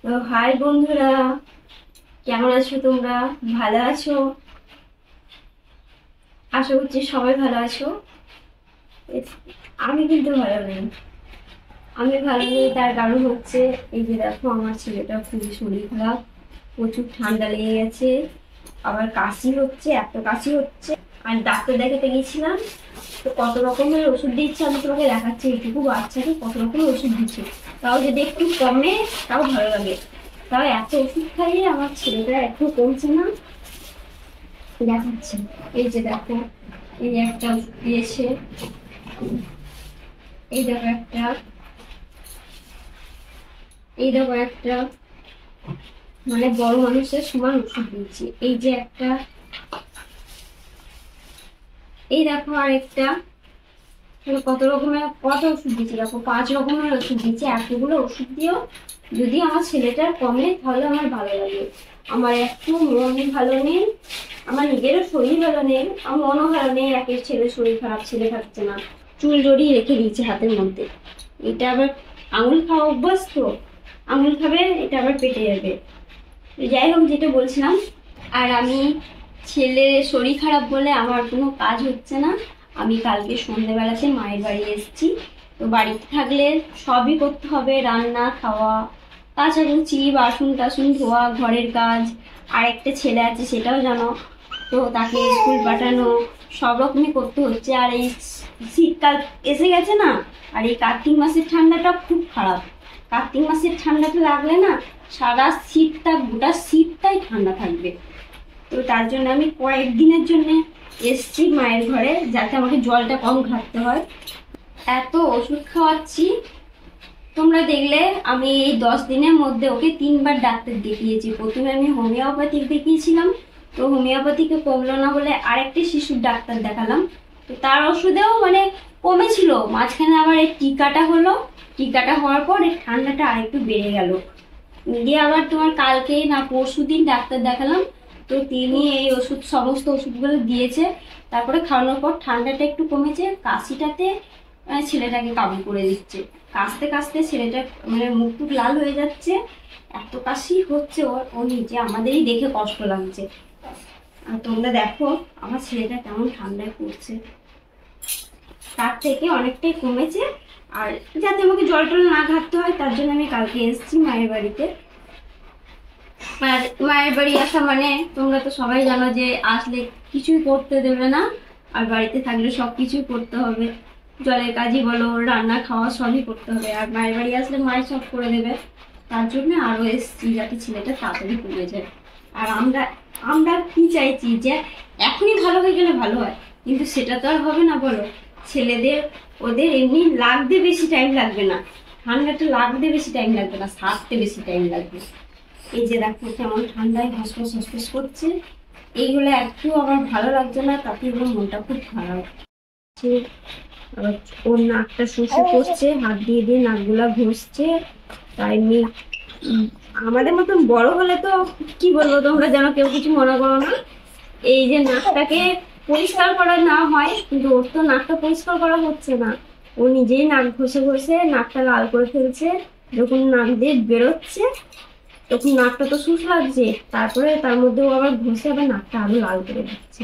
তো হাই বন্ধুরা, কেমন আছো তোমরা? ভালো আছো? আশা করছি সবাই ভালো আছো। আমি কিন্তু ভালো নেই। আমি ভালো নেই, তার কারণ হচ্ছে এই যে দেখো, আমার ছেলেটা খুবই শরীর খারাপ, প্রচুর ঠান্ডা লেগে গেছে, আবার কাশি হচ্ছে, এত কাশি হচ্ছে। আর ডাক্তার দেখাতে গেছিলাম, তো কত রকমের ওষুধ দিচ্ছে, আমি তোমাকে দেখাচ্ছি এইটুকু বাচ্চাকে কত রকমের ওষুধ দিচ্ছে। তাও যদি একটু কমে তাও ভালো লাগে। তাও এত ওষুধ খাইয়ে আমার ছেলেটা একটু কমছে না। দেখাচ্ছি, এই যে দেখো, এই একটা ওষুধ দিয়েছে, এই দেখো একটা, এই দেখো একটা, মানে বড় মানুষের সমান ওষুধ দিয়েছি। এই যে একটা, এই দেখো আর একটা, মানে কত রকমের কত ওষুধ দিচ্ছি, দেখো 5 রকমের ওষুধ দিচ্ছি। এতগুলো ওষুধ দিয়েও যদি আমার ছেলেটার কমে তাহলে আমার ভালো লাগে। আমার একটু মন ভালো নেই, আমার নিজেরও শরীর ভালো নেই, আমার মনও ভালো নেই। একের ছেলে শরীর খারাপ, ছেলে থাকছে না, চুল জড়িয়ে রেখে দিয়েছে হাতের মধ্যে। এটা আবার আঙুল খাওয়া অভ্যাস তো, আঙুল খাবে, এটা আবার পেটে যাবে। যাই হোক, যেটা বলছিলাম, আর আমি ছেলের শরীর খারাপ বলে আমার কোনো কাজ হচ্ছে না। আমি কালকে সন্ধ্যেবেলাতে মায়ের বাড়ি এসেছি। তো বাড়িতে থাকলে সবই করতে হবে, রান্না, খাওয়া, কাচাকুচি, বাসন টাসন ধোয়া, ঘরের কাজ। আর একটা ছেলে আছে সেটাও জানো, তো তাকে স্কুল পাঠানো, সব রকমই করতে হচ্ছে। আর এই শীতকাল এসে গেছে না, আর এই কার্তিক মাসের ঠান্ডাটা খুব খারাপ। কার্তিক মাসের ঠান্ডাটা লাগলে না, সারা শীতটা, গোটা শীতটাই ঠান্ডা থাকবে। তো তার জন্য আমি কয়েকদিনের জন্য এসছি মায়ের ঘরে, যাতে আমাকে জলটা কম ঘাটতে হয়। এত ওষুধ খাওয়াচ্ছি, তোমরা দেখলে আমি এই 10 দিনের মধ্যে ওকে 3বার ডাক্তার দেখিয়েছি। প্রথমে আমি হোমিওপ্যাথিক দেখিয়েছিলাম, তো হোমিওপ্যাথিকে কমলো না বলে আরেকটি শিশুর ডাক্তার দেখালাম। তো তার ওষুধেও মানে কমেছিল, মাঝখানে আবার এই টিকাটা হলো, টিকাটা হওয়ার পর এই ঠান্ডাটা আরেকটু বেড়ে গেল। দিয়ে আবার তোমার কালকে না পরশুদিন ডাক্তার দেখালাম, তো তিনি এই ওষুধ, সমস্ত ওষুধগুলো দিয়েছে। তারপরে খাওয়ানোর পর ঠান্ডাটা একটু কমেছে, কাশিটাতে ছেলেটাকে কাবু করে দিচ্ছে। কাশতে কাশতে ছেলেটা মানে মুখ টুক লাল হয়ে যাচ্ছে, এত কাশি হচ্ছে ওর, ও নিজে আমাদেরই দেখে কষ্ট লাগছে। আর তোমরা দেখো আমার ছেলেটা কেমন ঠান্ডায় পড়ছে, তার থেকে অনেকটাই কমেছে। আর যাতে আমাকে জল টল না ঘাটতে হয়, তার জন্য আমি কালকে এসেছি মায়ের বাড়িতে। আর মায়ের বাড়ি আসা মানে তোমরা তো সবাই জানো যে আসলে কিছুই করতে দেবে না, আর বাড়িতে থাকলে সব কিছুই করতে হবে। জলের কাজই বলো, রান্না খাওয়া সবই করতে হবে। আর মায়ের বাড়ি আসলে মাই সব করে দেবে। তার জন্য আরো এসছি, যাতে ছেলেটা তাড়াতাড়ি কমে যায়। আর আমরা আমরা কি চাইছি যে এখনই ভালো হয়ে গেলে ভালো হয়, কিন্তু সেটা তো আর হবে না বলো। ছেলেদের, ওদের এমনি লাগতে বেশি টাইম লাগবে না, ঠান্ডাটা লাগতে বেশি টাইম লাগবে না, সারতে বেশি টাইম লাগবে। এই যে দেখো কেমন ঠান্ডায় হাসপাস হাসপাস করছে, এইগুলো একটু আমার ভালো লাগছে না, তাতে আমার মনটা খুব খারাপ। আবার ওর নাকটা শুষে করছে, হাত দিয়ে দিয়ে নাকগুলা ঘষছে। তাই এমনি আমাদের মতন বড় হলে তো কি বলবো, তোমরা যেন কেউ কিছু মনে করো না। এই যে নাকটাকে পরিষ্কার করা না হয়, কিন্তু ওর তো নাকটা পরিষ্কার করা হচ্ছে না। ও নিজেই নাক ঘষে ঘষে নাকটা লাল করে ফেলছে। যখন নাক দিয়ে বেরোচ্ছে তখন নাকটা তো শুষ লাগছে, তারপরে তার মধ্যে ও আবার ঘষে আবার নাকটা আরো লাল করে দিচ্ছে।